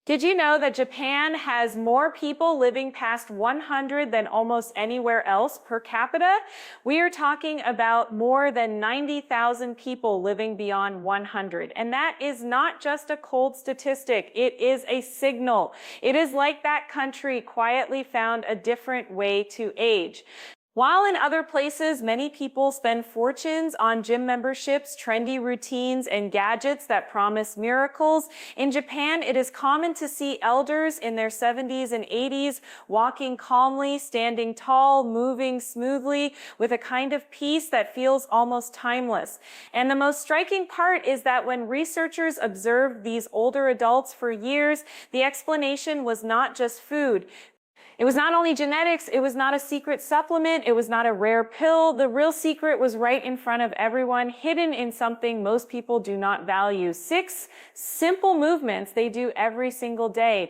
Did you know that Japan has more people living past 100 than almost anywhere else per capita? We are talking about more than 90,000 people living beyond 100. And that is not just a cold statistic. It is a signal. It is like that country quietly found a different way to age. While in other places, many people spend fortunes on gym memberships, trendy routines, and gadgets that promise miracles, in Japan, it is common to see elders in their 70s and 80s walking calmly, standing tall, moving smoothly, with a kind of peace that feels almost timeless. And the most striking part is that when researchers observed these older adults for years, the explanation was not just food. It was not only genetics, it was not a secret supplement, it was not a rare pill. The real secret was right in front of everyone, hidden in something most people do not value. 6 simple movements they do every single day.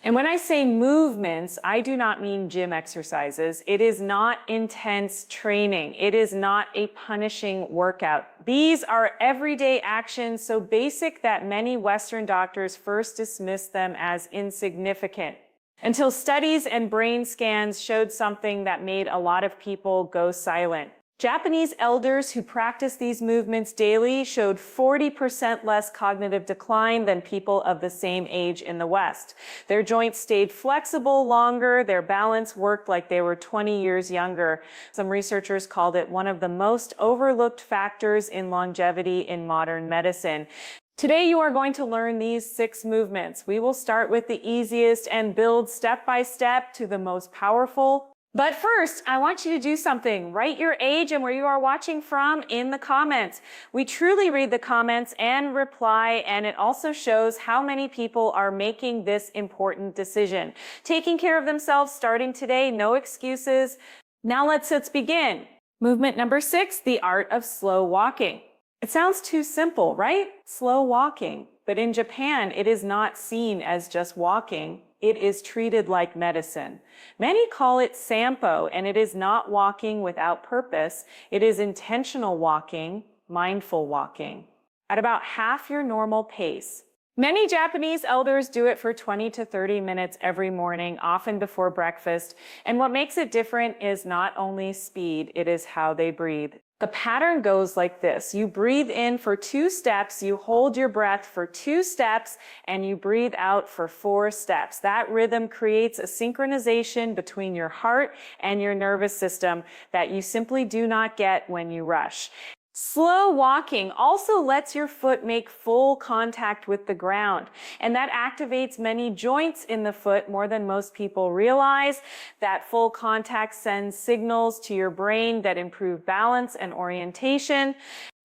And when I say movements, I do not mean gym exercises. It is not intense training. It is not a punishing workout. These are everyday actions so basic that many Western doctors first dismiss them as insignificant, until studies and brain scans showed something that made a lot of people go silent. Japanese elders who practiced these movements daily showed 40% less cognitive decline than people of the same age in the West. Their joints stayed flexible longer, their balance worked like they were 20 years younger. Some researchers called it one of the most overlooked factors in longevity in modern medicine. Today you are going to learn these 6 movements. We will start with the easiest and build step by step to the most powerful. But first, I want you to do something. Write your age and where you are watching from in the comments. We truly read the comments and reply, and it also shows how many people are making this important decision. Taking care of themselves starting today, no excuses. Now let's begin. Movement number 6, the art of slow walking. It sounds too simple, right? Slow walking. But in Japan, it is not seen as just walking. It is treated like medicine. Many call it sampo, and it is not walking without purpose. It is intentional walking, mindful walking, at about half your normal pace. Many Japanese elders do it for 20 to 30 minutes every morning, often before breakfast. And what makes it different is not only speed, it is how they breathe. The pattern goes like this. You breathe in for 2 steps, you hold your breath for 2 steps, and you breathe out for 4 steps. That rhythm creates a synchronization between your heart and your nervous system that you simply do not get when you rush. Slow walking also lets your foot make full contact with the ground, and that activates many joints in the foot more than most people realize. That full contact sends signals to your brain that improve balance and orientation.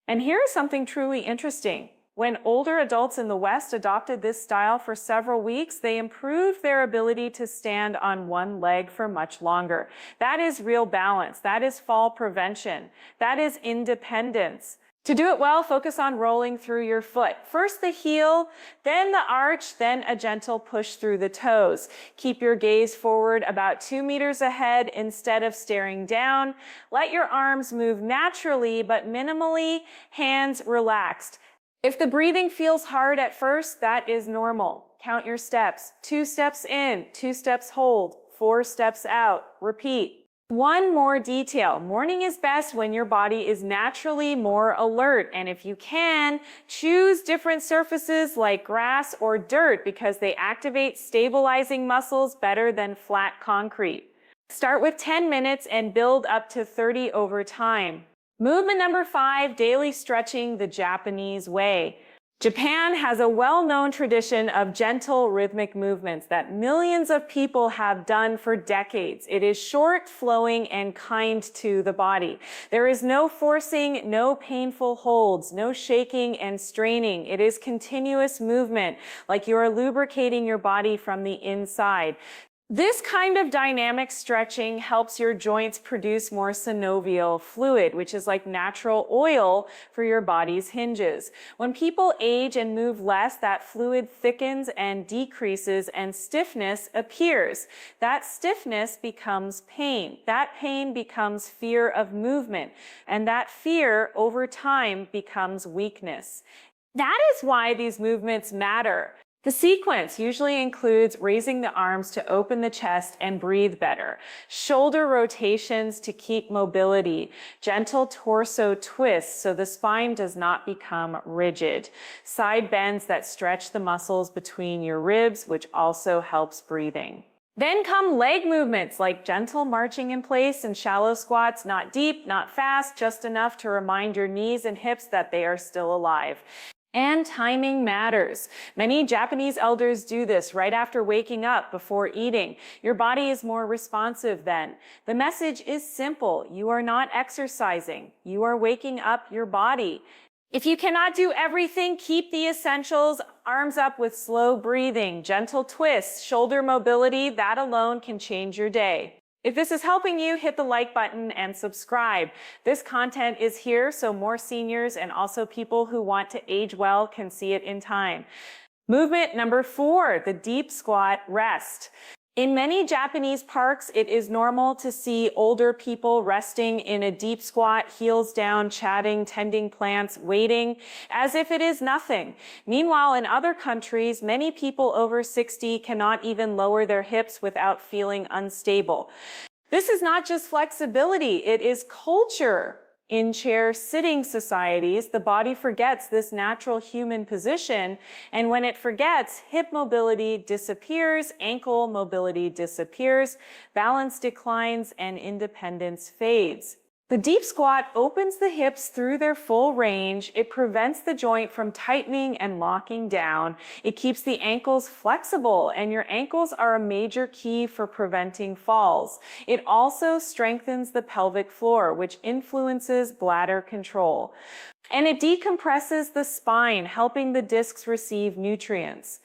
And here is something truly interesting. When older adults in the West adopted this style for several weeks, they improved their ability to stand on one leg for much longer. That is real balance. That is fall prevention. That is independence. To do it well, focus on rolling through your foot. First the heel, then the arch, then a gentle push through the toes. Keep your gaze forward about 2 meters ahead instead of staring down. Let your arms move naturally but minimally, hands relaxed. If the breathing feels hard at first, that is normal. Count your steps. 2 steps in, 2 steps hold, 4 steps out. Repeat. One more detail. Morning is best when your body is naturally more alert. And if you can, choose different surfaces like grass or dirt because they activate stabilizing muscles better than flat concrete. Start with 10 minutes and build up to 30 over time. Movement number 5, daily stretching the Japanese way. Japan has a well-known tradition of gentle rhythmic movements that millions of people have done for decades. It is short, flowing, and kind to the body. There is no forcing, no painful holds, no shaking and straining. It is continuous movement, like you are lubricating your body from the inside. This kind of dynamic stretching helps your joints produce more synovial fluid, which is like natural oil for your body's hinges. When people age and move less, that fluid thickens and decreases and stiffness appears. That stiffness becomes pain. That pain becomes fear of movement. And that fear over time becomes weakness. That is why these movements matter. The sequence usually includes raising the arms to open the chest and breathe better, shoulder rotations to keep mobility, gentle torso twists so the spine does not become rigid, side bends that stretch the muscles between your ribs, which also helps breathing. Then come leg movements like gentle marching in place and shallow squats, not deep, not fast, just enough to remind your knees and hips that they are still alive. And timing matters. Many Japanese elders do this right after waking up before eating. Your body is more responsive then. The message is simple. You are not exercising. You are waking up your body. If you cannot do everything, keep the essentials. Arms up with slow breathing, gentle twists, shoulder mobility. That alone can change your day. If this is helping you, hit the like button and subscribe. This content is here so more seniors and also people who want to age well can see it in time. Movement number 4, the deep squat rest. In many Japanese parks, it is normal to see older people resting in a deep squat, heels down, chatting, tending plants, waiting, as if it is nothing. Meanwhile, in other countries, many people over 60 cannot even lower their hips without feeling unstable. This is not just flexibility, it is culture. In chair sitting societies, the body forgets this natural human position, and when it forgets, hip mobility disappears, ankle mobility disappears, balance declines, and independence fades. The deep squat opens the hips through their full range. It prevents the joint from tightening and locking down. It keeps the ankles flexible, and your ankles are a major key for preventing falls. It also strengthens the pelvic floor, which influences bladder control. And it decompresses the spine, helping the discs receive nutrients.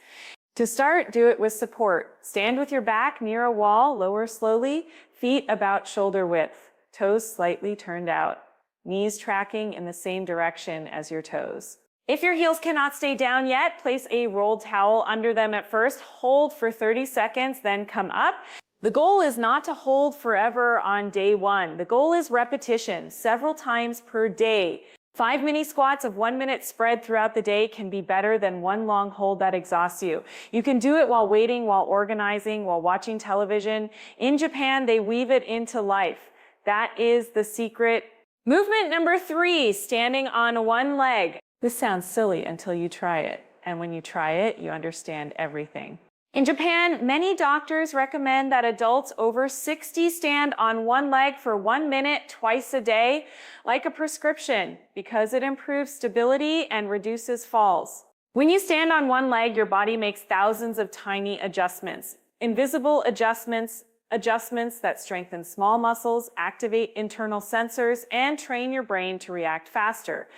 To start, do it with support. Stand with your back near a wall, lower slowly, feet about shoulder width. Toes slightly turned out, knees tracking in the same direction as your toes. If your heels cannot stay down yet, place a rolled towel under them at first, hold for 30 seconds, then come up. The goal is not to hold forever on day 1. The goal is repetition, several times per day. 5 mini squats of 1 minute spread throughout the day can be better than one long hold that exhausts you. You can do it while waiting, while organizing, while watching television. In Japan, they weave it into life. That is the secret. Movement number 3, standing on one leg. This sounds silly until you try it. And when you try it, you understand everything. In Japan, many doctors recommend that adults over 60 stand on one leg for 1 minute twice a day, like a prescription, because it improves stability and reduces falls. When you stand on one leg, your body makes thousands of tiny adjustments. Invisible adjustments that strengthen small muscles, activate internal sensors, and train your brain to react faster.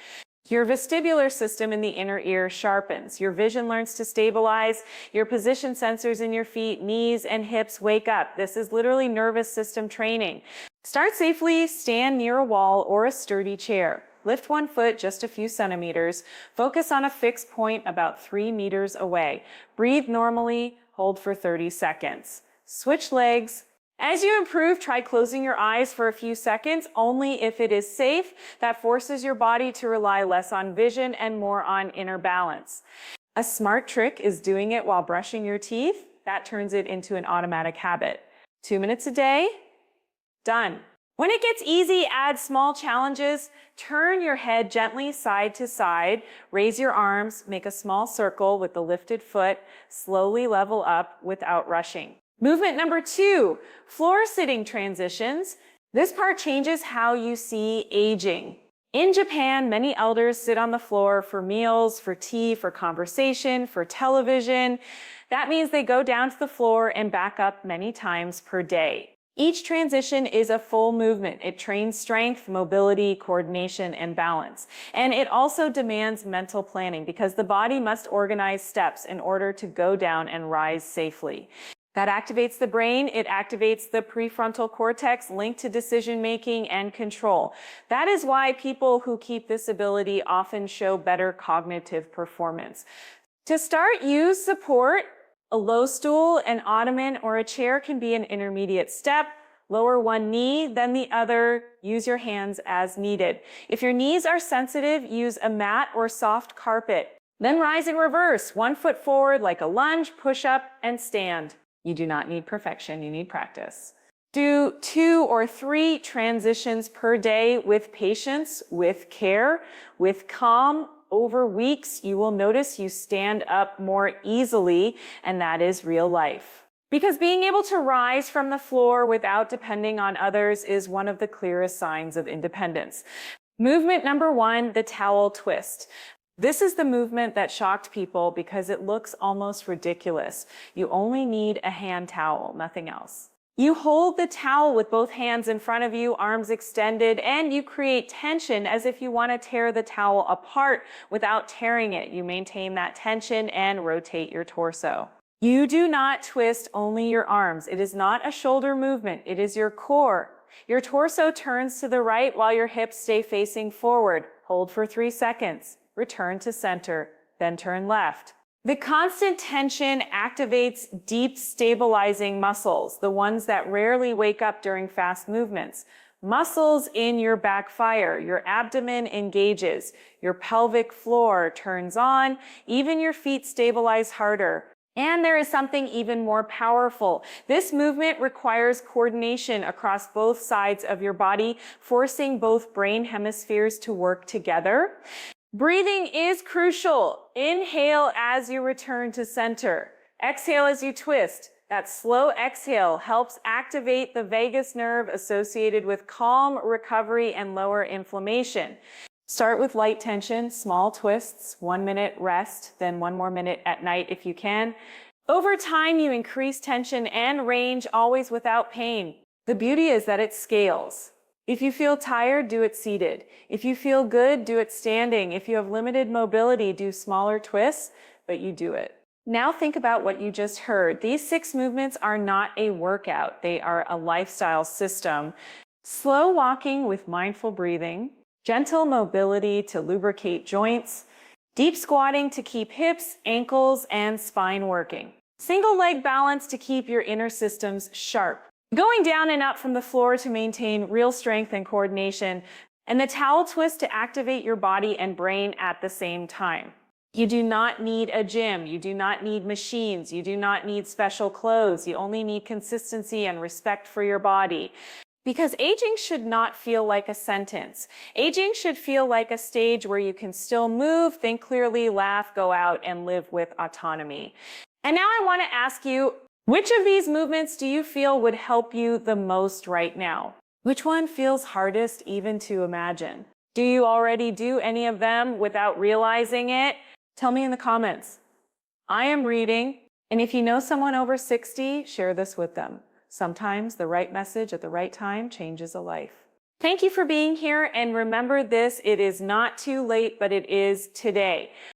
Your vestibular system in the inner ear sharpens. Your vision learns to stabilize. Your position sensors in your feet, knees, and hips wake up. This is literally nervous system training. Start safely, stand near a wall or a sturdy chair. Lift one foot just a few centimeters. Focus on a fixed point about 3 meters away. Breathe normally, hold for 30 seconds. Switch legs. As you improve, try closing your eyes for a few seconds, only if it is safe. That forces your body to rely less on vision and more on inner balance. A smart trick is doing it while brushing your teeth. That turns it into an automatic habit. 2 minutes a day, done. When it gets easy, add small challenges. Turn your head gently side to side. Raise your arms, make a small circle with the lifted foot. Slowly level up without rushing. Movement number 2, floor sitting transitions. This part changes how you see aging. In Japan, many elders sit on the floor for meals, for tea, for conversation, for television. That means they go down to the floor and back up many times per day. Each transition is a full movement. It trains strength, mobility, coordination, and balance. And it also demands mental planning because the body must organize steps in order to go down and rise safely. That activates the brain. It activates the prefrontal cortex linked to decision-making and control. That is why people who keep this ability often show better cognitive performance. To start, use support. A low stool, an ottoman, or a chair can be an intermediate step. Lower one knee, then the other. Use your hands as needed. If your knees are sensitive, use a mat or soft carpet. Then rise in reverse, 1 foot forward like a lunge, push up and stand. You do not need perfection, you need practice. Do 2 or 3 transitions per day with patience, with care, with calm. Over weeks, you will notice you stand up more easily, and that is real life. Because being able to rise from the floor without depending on others is one of the clearest signs of independence. Movement number 1, the towel twist. This is the movement that shocked people because it looks almost ridiculous. You only need a hand towel, nothing else. You hold the towel with both hands in front of you, arms extended, and you create tension as if you want to tear the towel apart without tearing it. You maintain that tension and rotate your torso. You do not twist only your arms. It is not a shoulder movement. It is your core. Your torso turns to the right while your hips stay facing forward. Hold for 3 seconds. Return to center, then turn left. The constant tension activates deep stabilizing muscles, the ones that rarely wake up during fast movements. Muscles in your back fire, your abdomen engages, your pelvic floor turns on, even your feet stabilize harder. And there is something even more powerful. This movement requires coordination across both sides of your body, forcing both brain hemispheres to work together. Breathing is crucial. Inhale as you return to center. Exhale as you twist. That slow exhale helps activate the vagus nerve associated with calm, recovery, and lower inflammation. Start with light tension, small twists, 1 minute rest, then 1 more minute at night if you can. Over time, you increase tension and range, always without pain. The beauty is that it scales. If you feel tired, do it seated. If you feel good, do it standing. If you have limited mobility, do smaller twists, but you do it. Now think about what you just heard. These 6 movements are not a workout. They are a lifestyle system. Slow walking with mindful breathing, gentle mobility to lubricate joints, deep squatting to keep hips, ankles, and spine working. Single leg balance to keep your inner systems sharp. Going down and up from the floor to maintain real strength and coordination, and the towel twist to activate your body and brain at the same time. You do not need a gym. You do not need machines. You do not need special clothes. You only need consistency and respect for your body. Because aging should not feel like a sentence. Aging should feel like a stage where you can still move, think clearly, laugh, go out, and live with autonomy. And now I want to ask you, which of these movements do you feel would help you the most right now? Which one feels hardest even to imagine? Do you already do any of them without realizing it? Tell me in the comments. I am reading, and if you know someone over 60, share this with them. Sometimes the right message at the right time changes a life. Thank you for being here, and remember this, it is not too late, but it is today.